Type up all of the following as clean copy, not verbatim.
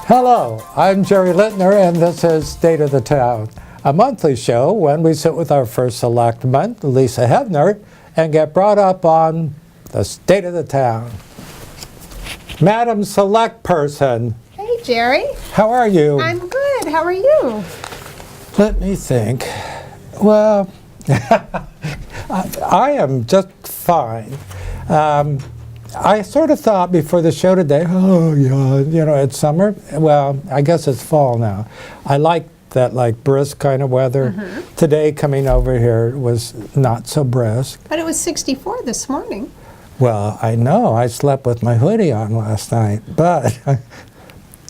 Hello, I'm Jerry Lintner, and this is State of the Town, a monthly show when we sit with our first selectman, Lisa Heavner, and get brought up on the state of the town. Madam Select Person. Hey, Jerry. How are you? I'm good. How are you? Let me think. Well, I am just fine. I sort of thought before the show today, oh yeah, it's summer. Well, I guess it's fall now. I like that brisk kind of weather. Mm-hmm. Today coming over here was not so brisk. But it was 64 this morning. Well, I know. I slept with my hoodie on last night, but I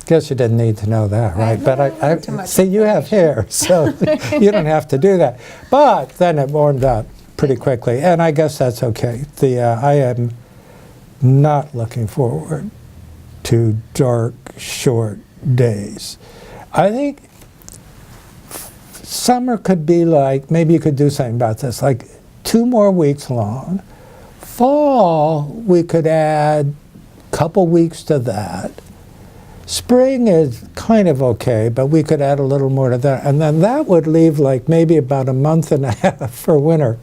guess you didn't need to know that, right? But I see you have hair, so you don't have to do that. But then it warmed up pretty quickly, and I guess that's okay. I am not looking forward to dark, short days. I think summer could be maybe you could do something about this, 2 more weeks long. Fall, we could add a couple weeks to that. Spring is kind of okay, but we could add a little more to that. And then that would leave maybe about a month and a half for winter.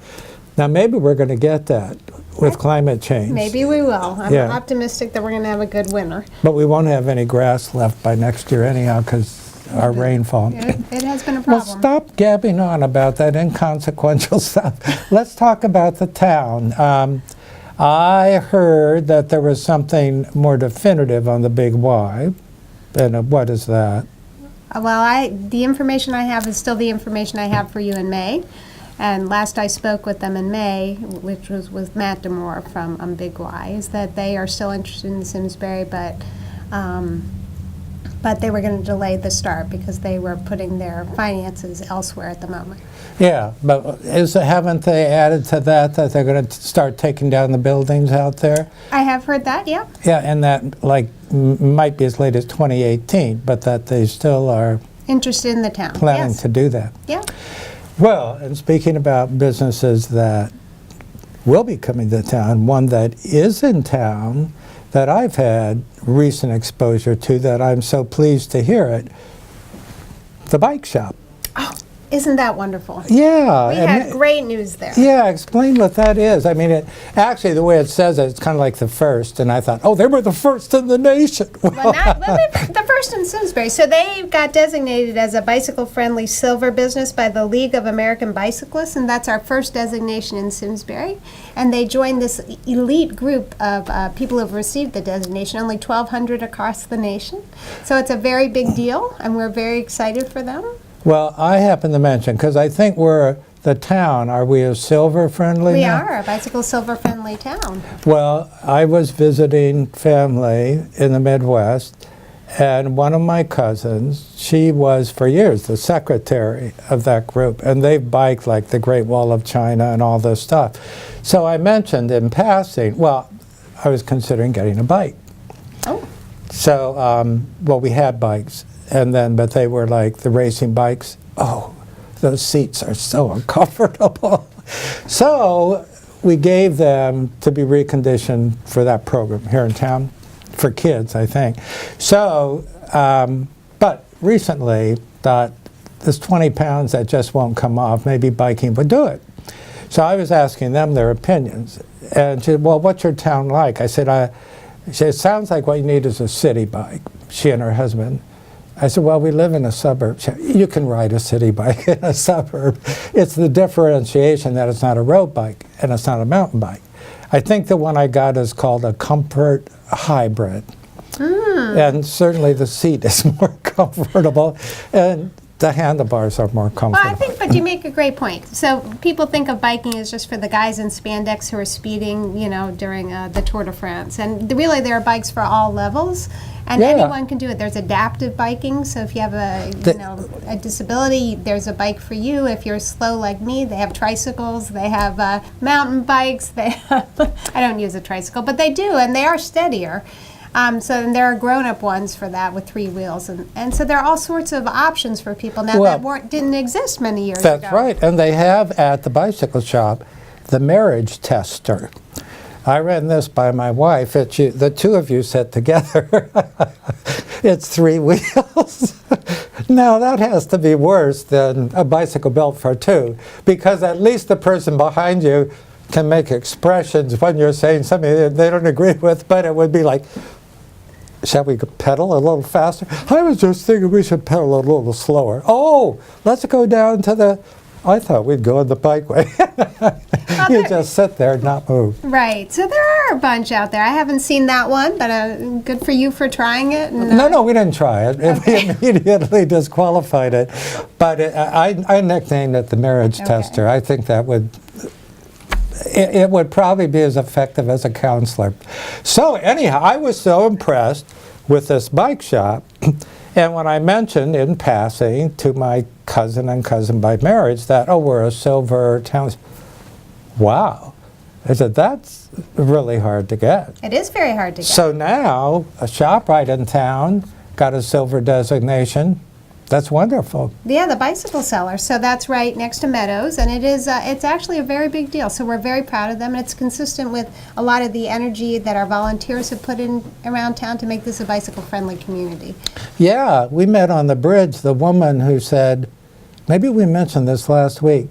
Now maybe we're going to get that with climate change. Maybe we will. I'm optimistic that we're going to have a good winter. But we won't have any grass left by next year anyhow because our rainfall. It has been a problem. Well, stop gabbing on about that inconsequential stuff. Let's talk about the town. I heard that there was something more definitive on the Big Y. And what is that? Well, the information I have is still the information I have for you in May. And last I spoke with them in May, which was with Matt Demore from Big Y, is that they are still interested in Simsbury, but they were going to delay the start because they were putting their finances elsewhere at the moment. Yeah, but haven't they added to that they're going to start taking down the buildings out there? I have heard that, yeah. Yeah, and that might be as late as 2018, but that they still are interested in the town. Planning to do that. Yeah. Well, and speaking about businesses that will be coming to town, one that is in town that I've had recent exposure to that I'm so pleased to hear it, the bike shop. Oh, isn't that wonderful? Yeah. We had great news there. Yeah, explain what that is. I mean, actually, the way it says it, it's kind of like the first, and I thought, oh, they were the first in the nation. Well, the first in Simsbury. So they got designated as a bicycle-friendly silver business by the League of American Bicyclists, and that's our first designation in Simsbury. And they joined this elite group of people who have received the designation, only 1,200 across the nation. So it's a very big deal, and we're very excited for them. Well, I happen to mention, because I think we're the town, are we a silver-friendly We now? are a bicycle silver-friendly town. Well, I was visiting family in the Midwest, and one of my cousins, she was for years the secretary of that group, and they biked like the Great Wall of China and all this stuff. So I mentioned in passing, well, I was considering getting a bike. Oh. So, well, we had bikes. But they were like the racing bikes. Oh, those seats are so uncomfortable. So we gave them to be reconditioned for that program here in town, for kids, I think. So, but recently thought this 20 pounds that just won't come off, maybe biking would do it. So I was asking them their opinions. And she said, well, what's your town like? I said, she said, it sounds like what you need is a city bike, she and her husband. I said, well, we live in a suburb. You can ride a city bike in a suburb. It's the differentiation that it's not a road bike and it's not a mountain bike. I think the one I got is called a comfort hybrid. And certainly the seat is more comfortable and the handlebars are more comfortable. Well, but you make a great point. So people think of biking as just for the guys in spandex who are speeding, during the Tour de France. And really there are bikes for all levels. And anyone can do it. There's adaptive biking, so if you have a disability, there's a bike for you. If you're slow like me, they have tricycles, they have mountain bikes. I don't use a tricycle, but they do, and they are steadier. So there are grown-up ones for that with 3 wheels, and so there are all sorts of options for people now that didn't exist many years ago. That's right, and they have at the bicycle shop the marriage tester. I ran this by my wife. The two of you sit together. It's 3 wheels. Now that has to be worse than a bicycle built for 2, because at least the person behind you can make expressions when you're saying something they don't agree with, but it would be like, shall we pedal a little faster? I was just thinking we should pedal a little slower. Oh, let's go down to the... I thought we'd go on the bikeway. You just sit there and not move. Right. So there are a bunch out there. I haven't seen that one, but good for you for trying it. And, No, we didn't try it. Okay. We immediately disqualified it. But I nicknamed it the marriage tester. I think that would... It would probably be as effective as a counselor. So anyhow, I was so impressed with this bike shop. And when I mentioned in passing to my cousin and cousin by marriage that, oh, we're a silver town. Wow. I said, that's really hard to get. It is very hard to get. So now a shop right in town got a silver designation. That's wonderful. Yeah, the bicycle seller. So that's right next to Meadows, and it is. It's actually a very big deal. So we're very proud of them, and it's consistent with a lot of the energy that our volunteers have put in around town to make this a bicycle-friendly community. Yeah, we met on the bridge. The woman who said, maybe we mentioned this last week,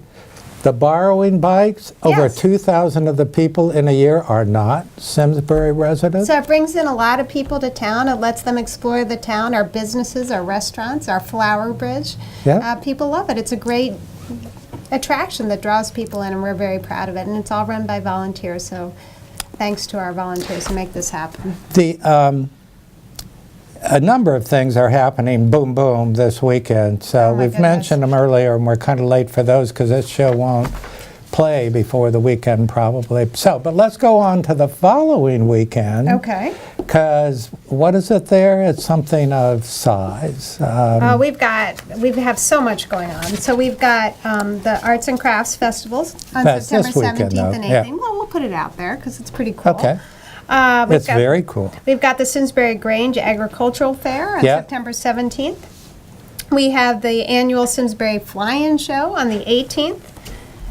the borrowing bikes, over Yes. 2,000 of the people in a year are not Simsbury residents. So it brings in a lot of people to town. It lets them explore the town, our businesses, our restaurants, our flower bridge. Yeah. People love it. It's a great attraction that draws people in, and we're very proud of it. And it's all run by volunteers, so thanks to our volunteers to make this happen. A number of things are happening, boom, boom, this weekend. So Oh my we've goodness. mentioned them earlier, and we're kind of late for those because this show won't play before the weekend probably. So, but let's go on to the following weekend. Okay. Because what is it there? It's something of size. We have so much going on. So we've got the Arts and Crafts Festivals on That's this September weekend, 17th though, and yeah. 18th. Well, we'll put it out there because it's pretty cool. Okay. We've It's very cool. We've got the Simsbury Grange Agricultural Fair on Yeah. September 17th. We have the annual Simsbury Fly-In Show on the 18th.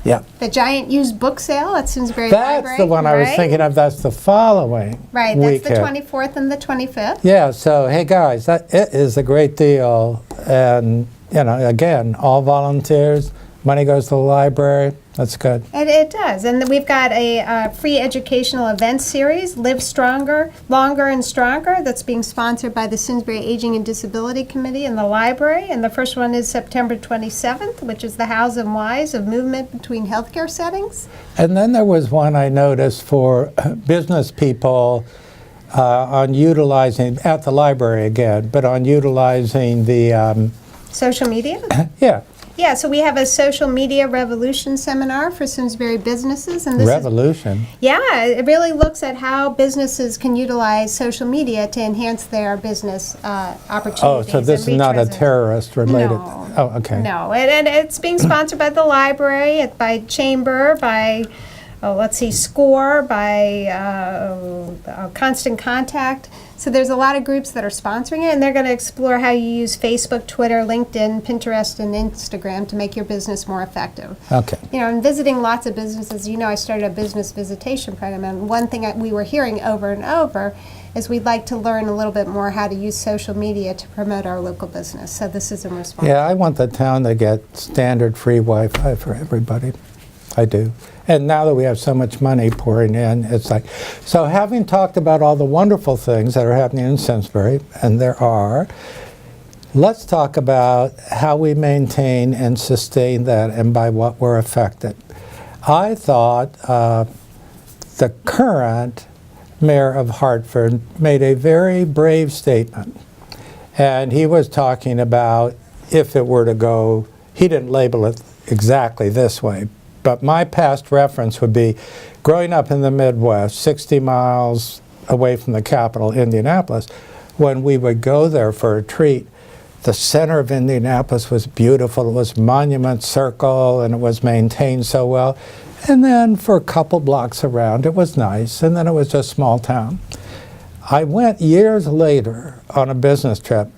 Yeah. The giant used book sale at Simsbury That's Library. the one I was right? thinking of. That's the following Right, that's weekend. the 24th and the 25th. Yeah, so hey guys, it is a great deal, and you know, again, all volunteers. Money goes to the library. That's good. It does. And then we've got a free educational event series, Live Stronger, Longer and Stronger, that's being sponsored by the Simsbury Aging and Disability Committee and the library. And the first one is September 27th, which is the Hows and Whys of movement between healthcare settings. And then there was one I noticed for business people on utilizing, at the library again, but on utilizing the, Social media? yeah, Yeah, so we have a social media revolution seminar for Simsbury businesses. And this is revolution. Yeah, it really looks at how businesses can utilize social media to enhance their business opportunities. Oh, so this is and not a reach residents. terrorist-related? No. Oh, okay. No, and it's being sponsored by the library, by Chamber, by, SCORE, by Constant Contact. So there's a lot of groups that are sponsoring it, and they're going to explore how you use Facebook, Twitter, LinkedIn, Pinterest, and Instagram to make your business more effective. Okay. You know, and visiting lots of businesses, you know, I started a business visitation program, and one thing we were hearing over and over is we'd like to learn a little bit more how to use social media to promote our local business. So this is in response. Yeah, I want the town to get standard free Wi-Fi for everybody. I do. And now that we have so much money pouring in, it's like, so having talked about all the wonderful things that are happening in Simsbury, and there are, let's talk about how we maintain and sustain that and by what we're affected. I thought the current mayor of Hartford made a very brave statement. And he was talking about if it were to go, he didn't label it exactly this way, but my past reference would be growing up in the Midwest, 60 miles away from the capital, Indianapolis, when we would go there for a treat, the center of Indianapolis was beautiful. It was Monument Circle, and it was maintained so well. And then for a couple blocks around, it was nice, and then it was just a small town. I went years later on a business trip.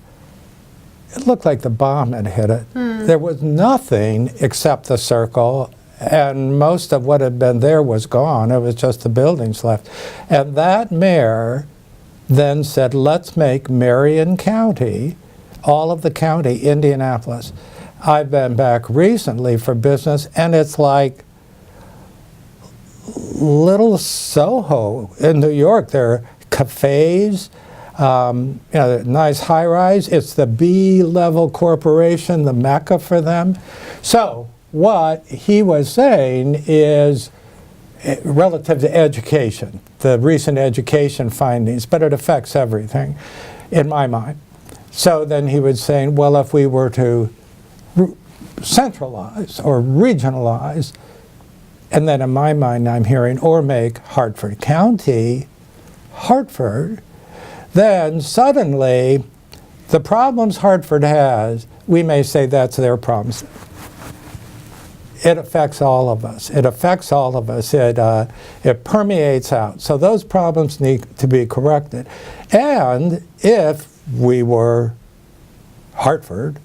It looked like the bomb had hit it. There was nothing except the circle And most of what had been there was gone. It was just the buildings left. And that mayor then said, let's make Marion County, all of the county, Indianapolis. I've been back recently for business, and it's like little Soho in New York. There are cafes, nice high-rise. It's the B-level corporation, the mecca for them. So what he was saying is relative to education, the recent education findings, but it affects everything in my mind. So then he was saying, well, if we were to centralize or regionalize, and then in my mind I'm hearing, or make Hartford County, Hartford, then suddenly the problems Hartford has, we may say that's their problems. It affects all of us. It affects all of us. It permeates out. So those problems need to be corrected. And if we were Hartford,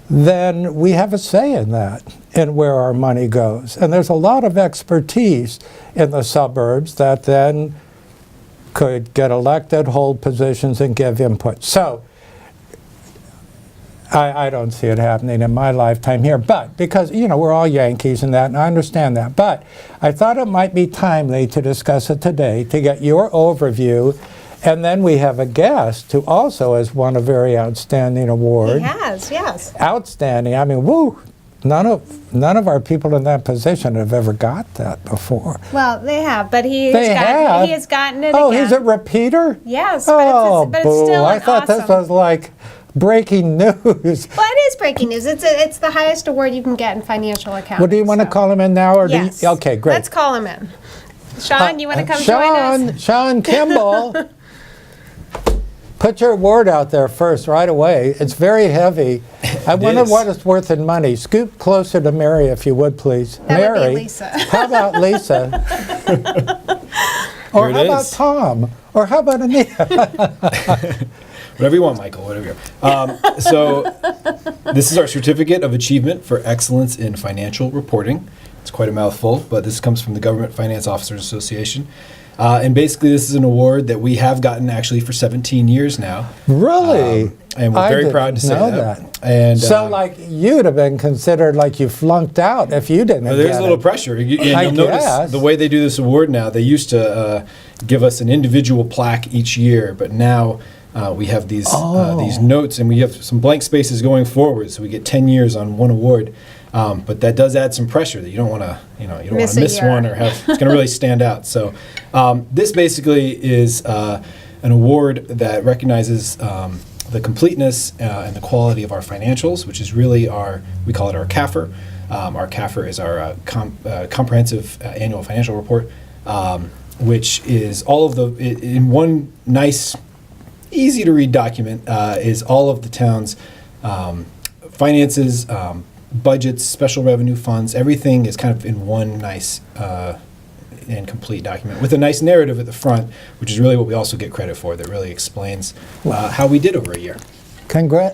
then we have a say in that, in where our money goes. And there's a lot of expertise in the suburbs that then could get elected, hold positions, and give input. So I don't see it happening in my lifetime here, but because, we're all Yankees and that, and I understand that. But I thought it might be timely to discuss it today, to get your overview. And then we have a guest who also has won a very outstanding award. He has, yes. Outstanding. I mean, woo! None of our people in that position have ever got that before. Well, they have, but he has gotten it Oh, again. he's a repeater? Yes, oh, but it's still I thought this was like breaking news. Well, it is breaking news. It's the highest award you can get in financial accounting. Well, do you want to call him in now? Or yes. Okay, great. Let's call him in. Sean, you want to come join us? Sean Kimball. Put your award out there first, right away. It's very heavy. I wonder what it's worth in money. Scoot closer to Mary, if you would, please. That Mary. would be Lisa. How about Lisa? Or how about Tom? Or how about Anita? Whatever you want, Michael, whatever you want. So this is our Certificate of Achievement for Excellence in Financial Reporting. It's quite a mouthful, but this comes from the Government Finance Officers Association. And basically, this is an award that we have gotten actually for 17 years now. Really? And we're very proud to say that. And so, like, you'd have been considered like you flunked out if you didn't. There's a little pressure. And you'll notice the way they do this award now. They used to give us an individual plaque each year, but now we have these notes, and we have some blank spaces going forward. So we get 10 years on one award. But that does add some pressure that you don't want to, miss one or have. It's going to really stand out. So this basically is an award that recognizes the completeness and the quality of our financials, which is really we call it our CAFR. Our CAFR is our comprehensive annual financial report, which is all of in one nice, easy to read document, is all of the town's finances, budgets, special revenue funds, everything is kind of in one nice and complete document with a nice narrative at the front, which is really what we also get credit for, that really explains how we did over a year.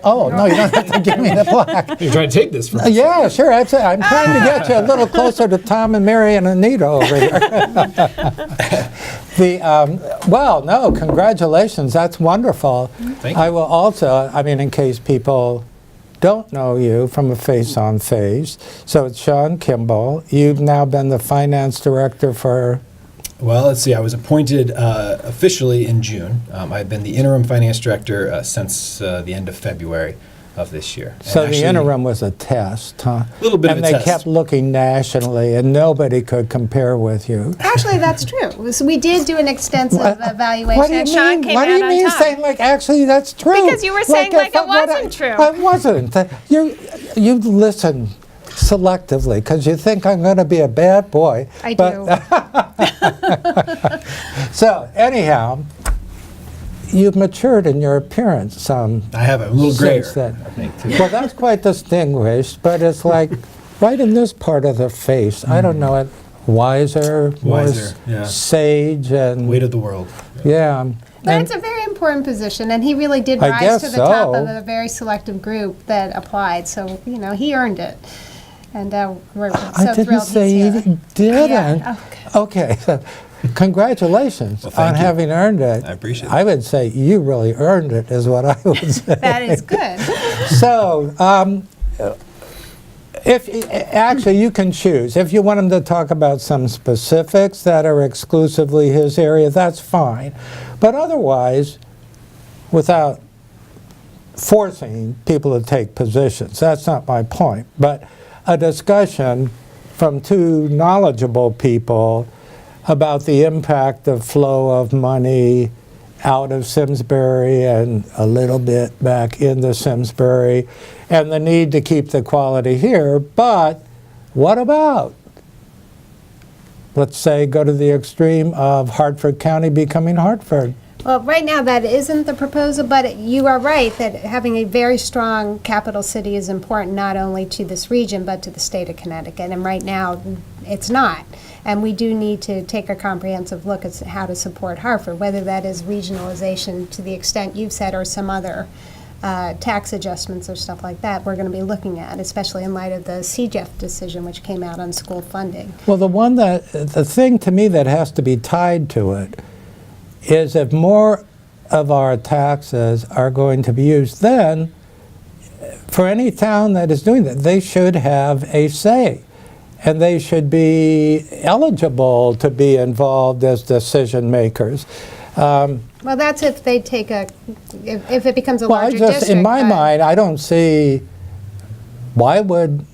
Oh, no, you don't have to give me the plaque. You're trying to take this from us. Yeah, sure. I'm trying to get you a little closer to Tom and Mary and Anita over here. No, congratulations. That's wonderful. Thank you. I will also, in case people don't know you from a face-on face. So it's Sean Kimball. You've now been the finance director for... Well, let's see. I was appointed officially in June. I've been the interim finance director since the end of February of this year. So the interim was a test, huh? A little bit of a test. And they kept looking nationally, and nobody could compare with you. Actually, that's true. So we did do an extensive evaluation, what do you and Sean mean? came What do out you on mean top. saying, actually, that's true? Because you were saying it wasn't true. I wasn't. You listen selectively, because you think I'm going to be a bad boy. I do. So, anyhow... You've matured in your appearance. I have a little grayer, I think, too. Well, that's quite distinguished, but it's like right in this part of the face. I don't know it. Wiser, more sage, and weight of the world. Yeah. But it's a very important position, and he really did rise to the top of a very selective group that applied. So he earned it. And we're so I didn't thrilled say he's you here. didn't. Yeah. Okay. So congratulations on you. having earned it. I appreciate it. I would say you really earned it, is what I would say. That is good. So, actually, you can choose. If you want him to talk about some specifics that are exclusively his area, that's fine. But otherwise, without forcing people to take positions, that's not my point. But a discussion from two knowledgeable people about the impact of flow of money out of Simsbury and a little bit back into Simsbury, and the need to keep the quality here. But what about, let's say, go to the extreme of Hartford County becoming Hartford? Well, right now that isn't the proposal, but you are right that having a very strong capital city is important not only to this region but to the state of Connecticut. And right now it's not. And we do need to take a comprehensive look at how to support Hartford, whether that is regionalization to the extent you've said or some other tax adjustments or stuff like that we're going to be looking at, especially in light of the CJEF decision which came out on school funding. Well, the thing to me that has to be tied to it is if more of our taxes are going to be used, then for any town that is doing that, they should have a say. And they should be eligible to be involved as decision makers. Well, that's if they take if it becomes a Well, larger district. in my mind, I don't see why would,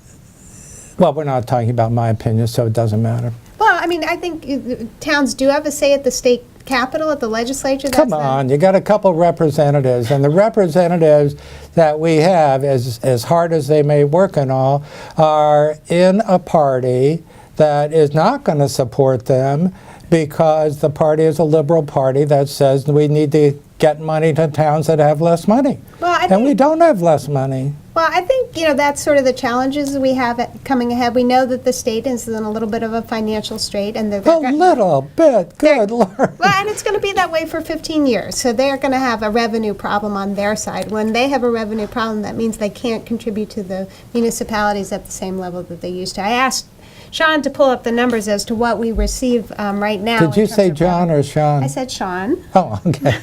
well, we're not talking about my opinion, so it doesn't matter. Well, I mean, I think towns do have a say at the state capitol, at the legislature. Come on, you got a couple representatives, and the representatives that we have, as hard as they may work and all, are in a party that is not going to support them because the party is a liberal party that says we need to get money to towns that have less money. Well, and we don't have less money. Well, I think, that's sort of the challenges we have coming ahead. We know that the state is in a little bit of a financial strait. And they're A little bit, good Lord. Well, and it's going to be that way for 15 years. So they're going to have a revenue problem on their side. When they have a revenue problem, that means they can't contribute to the municipalities at the same level that they used to. I asked Sean to pull up the numbers as to what we receive right now. Did you say John or Sean? I said Sean. Oh, okay.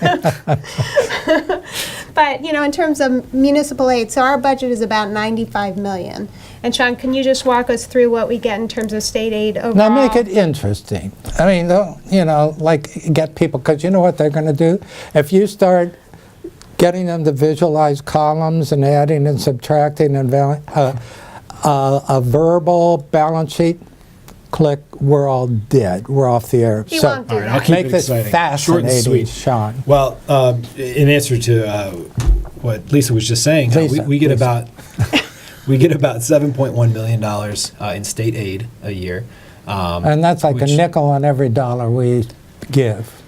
But, in terms of municipal aid, so our budget is about $95 million. And Sean, can you just walk us through what we get in terms of state aid overall? Now make it interesting. I mean, get people, because you know what they're going to do? If you start getting them to visualize columns and adding and subtracting and a verbal balance sheet, click, we're all dead. We're off the air. He won't do all right, that. I'll keep Make it this exciting. fascinating, Short and sweet. Sean. Well, in answer to what Lisa was just saying, we get about we get about $7.1 million in state aid a year, And that's like a nickel on every dollar we give.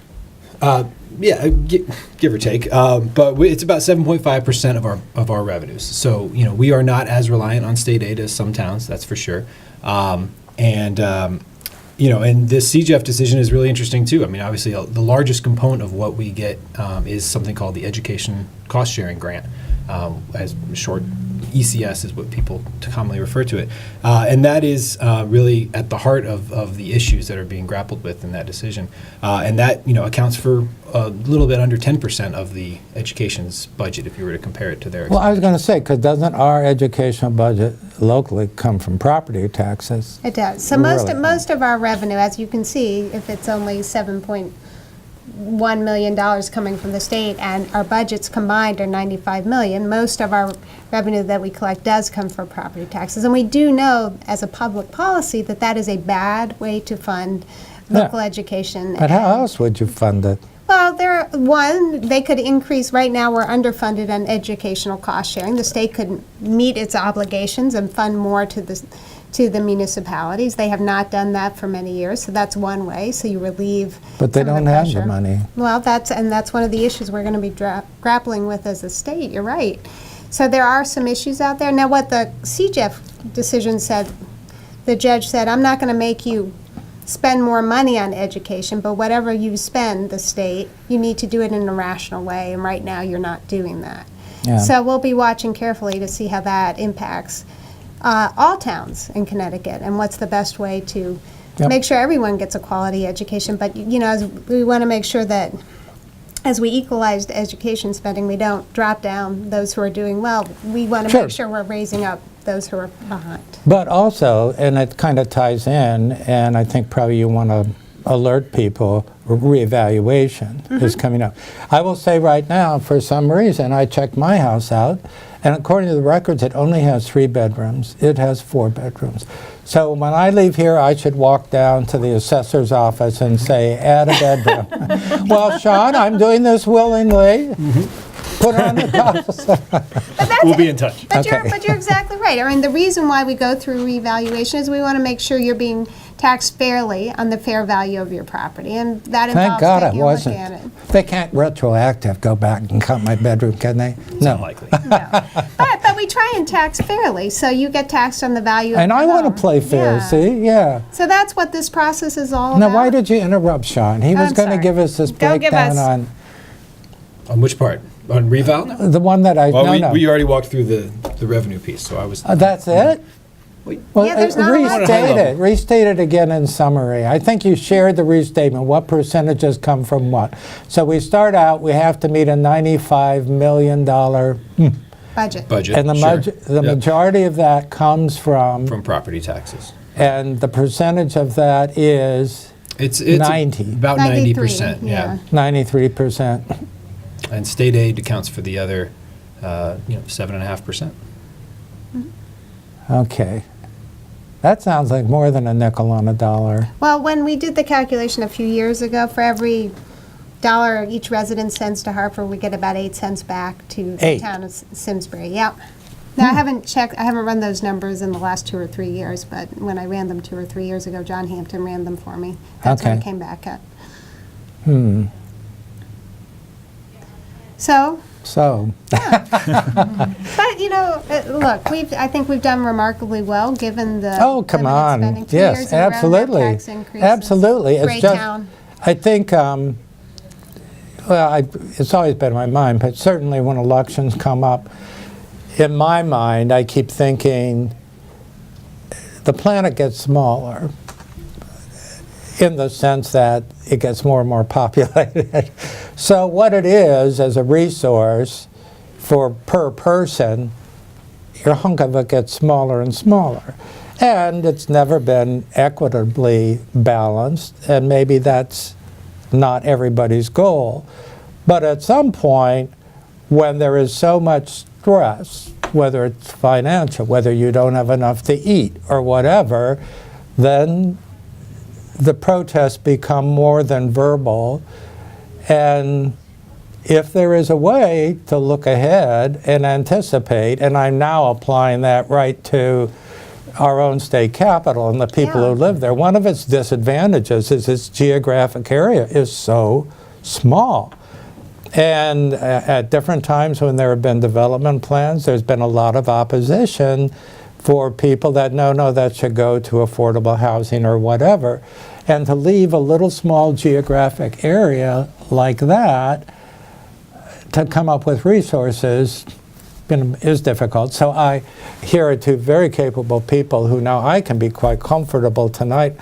Yeah, give or take. But it's about 7.5% of our revenues. So we are not as reliant on state aid as some towns, that's for sure. And this CJEF decision is really interesting too. I mean, obviously, the largest component of what we get is something called the Education Cost Sharing Grant, as short ECS is what people commonly refer to it. And that is really at the heart of the issues that are being grappled with in that decision. And that accounts for a little bit under 10% of the education's budget if you were to compare it to their Well, I was going to say, because doesn't our educational budget locally come from property taxes? It does. So most of our revenue, as you can see, if it's only $7.1 million coming from the state and our budgets combined are $95 million, most of our revenue that we collect does come from property taxes. And we do know as a public policy that that is a bad way to fund local education. But how else would you fund it? Well, they could increase. Right now, we're underfunded on educational cost sharing. The state could meet its obligations and fund more to the municipalities. They have not done that for many years, so that's one way. So you relieve. But they some of don't the have pressure. the money. Well, that's one of the issues we're going to be grappling with as a state. You're right. So there are some issues out there. Now, what the CJEF decision said, the judge said, I'm not going to make you spend more money on education, but whatever you spend, the state, you need to do it in a rational way, and right now you're not doing that. Yeah. So we'll be watching carefully to see how that impacts all towns in Connecticut, and what's the best way to make sure everyone gets a quality education. But, as we want to make sure that as we equalize education spending, we don't drop down those who are doing well. We want to make sure we're raising up those who are behind. But also, and it kind of ties in, and I think probably you want to alert people, reevaluation is coming up. I will say right now, for some reason, I checked my house out, and according to the records, it only has 3 bedrooms. It has 4 bedrooms. So when I leave here, I should walk down to the assessor's office and say, add a bedroom. Well, Sean, I'm doing this willingly. Put on the top. We'll be in touch. But you're exactly right. I mean, the reason why we go through reevaluation is we want to make sure you're being taxed fairly on the fair value of your property, and that involves Thank God taking it a look wasn't. at it. They can't retroactive go back and cut my bedroom, can they? No. Unlikely. No. But we try and tax fairly, so you get taxed on the value of And the I want to home. play fair, Yeah. see? Yeah. So that's what this process is all Now, about. why did you interrupt Sean? He was I'm going to sorry. give us this Go give breakdown us- On which part? On reval? the one that I, Well, no. we already walked through the revenue piece, so I was. That's it? Well, Yeah, there's not a lot. restate it again in summary. I think you shared the restatement. What percentages come from what? So we start out, we have to meet a $95 million, Budget. Budget. and the, sure. the Yep. majority of that comes from, property taxes. and the percentage of that is It's 90. about 93, 90%. Yeah. 93%. And state aid accounts for the other, 7.5%. Okay. That sounds like more than a nickel on a dollar. Well, when we did the calculation a few years ago, for every dollar each resident sends to Hartford, we get about 8 cents back to the 8. town of Simsbury. Yep. Now, I haven't run those numbers in the last 2 or 3 years, but when I ran them 2 or 3 years ago, John Hampton ran them for me. That's what Okay. it came back at. Hmm. So, So, but look, I think we've done remarkably well given the oh, come limited on. spending. 2 Yes, years in a row, no absolutely. tax increases. Absolutely. It's Great just, town. I think, it's always been in my mind, but certainly when elections come up, in my mind, I keep thinking the planet gets smaller in the sense that it gets more and more populated. So what it is as a resource for per person, your hunk of it gets smaller and smaller. And it's never been equitably balanced, and maybe that's not everybody's goal. But at some point, when there is so much stress, whether it's financial, whether you don't have enough to eat or whatever, then the protests become more than verbal. And if there is a way to look ahead and anticipate, and I'm now applying that right to our own state capital and the people who live there, one of its disadvantages is its geographic area is so small. And at different times when there have been development plans, there's been a lot of opposition for people that, no, that should go to affordable housing or whatever. And to leave a little small geographic area like that to come up with resources is difficult. So here are 2 very capable people who now I can be quite comfortable tonight.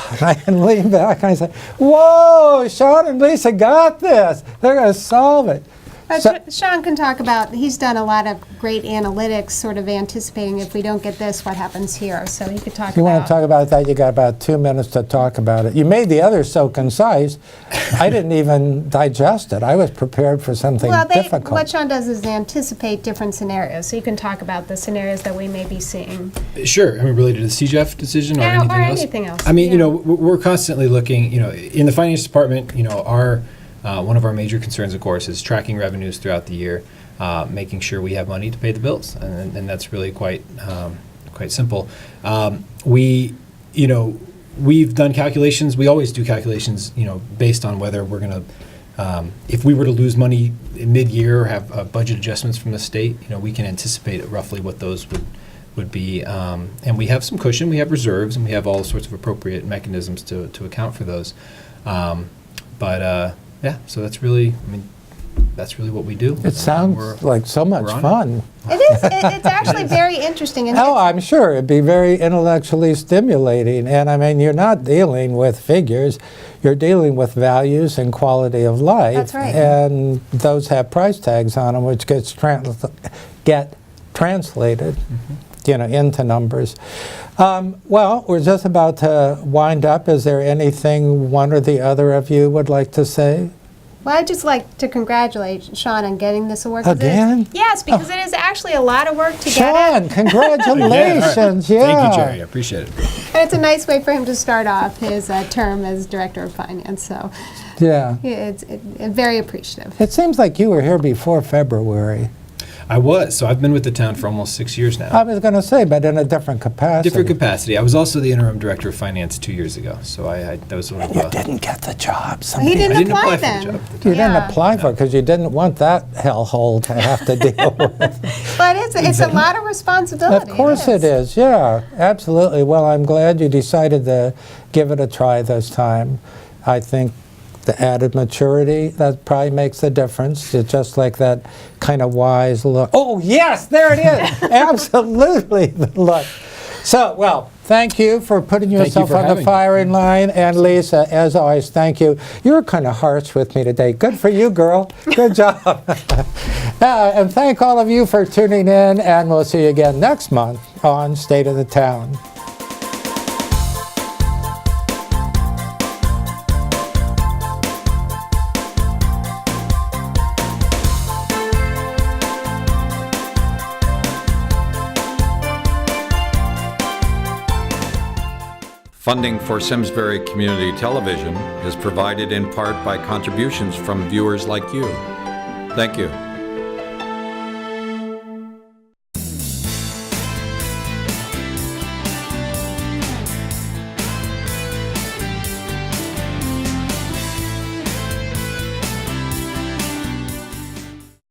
And I can lean back and I say, whoa, Sean and Lisa got this. They're going to solve it. But Sean can talk about, he's done a lot of great analytics, sort of anticipating if we don't get this, what happens here. So he could talk about. You want to talk about that? You got about 2 minutes to talk about it. You made the others so concise, I didn't even digest it. I was prepared for something difficult. What Sean does is anticipate different scenarios. So you can talk about the scenarios that we may be seeing. Sure. I mean, related to the CJEF decision or anything else? I mean, we're constantly looking, in the finance department, our one of our major concerns, of course, is tracking revenues throughout the year, making sure we have money to pay the bills, and that's really quite simple. We've done calculations. We always do calculations, based on whether we're going to, if we were to lose money mid-year or have budget adjustments from the state, we can anticipate roughly what those would be, and we have some cushion, we have reserves, and we have all sorts of appropriate mechanisms to account for those. Yeah, so that's really what we do. It sounds like so much fun. It is. It's actually very interesting. And Oh, I'm sure it'd be very intellectually stimulating. And I mean, you're not dealing with figures, you're dealing with values and quality of life. That's right. And those have price tags on them, which get translated, into numbers. Well, we're just about to wind up. Is there anything one or the other of you would like to say? Well, I'd just like to congratulate Sean on getting this award. Again? Yes, because it is actually a lot of work to get Sean, it. congratulations. Yeah. Thank you, Jerry. I appreciate it. And it's a nice way for him to start off his term as Director of Finance. So Yeah. it's very appreciative. It seems like you were here before February. I was. So I've been with the town for almost 6 years now. I was going to say, but in a different capacity. Different capacity. I was also the interim director of finance 2 years ago. So that was one of You didn't get the job. He didn't I didn't apply apply then. for the job. You didn't apply for it because you didn't want that hellhole to have to deal with. But it's a lot of responsibility. Of course it is. Yeah, absolutely. Well, I'm glad you decided to give it a try this time. I think the added maturity, that probably makes a difference. It's just like that kind of wise look. Oh, yes, there it is. Absolutely, the look. So, well, thank you for putting yourself on the firing line. And Lisa, as always, thank you. You were kind of harsh with me today. Good for you, girl. Good job. And thank all of you for tuning in. And we'll see you again next month on State of the Town. Funding for Simsbury Community Television is provided in part by contributions from viewers like you. Thank you.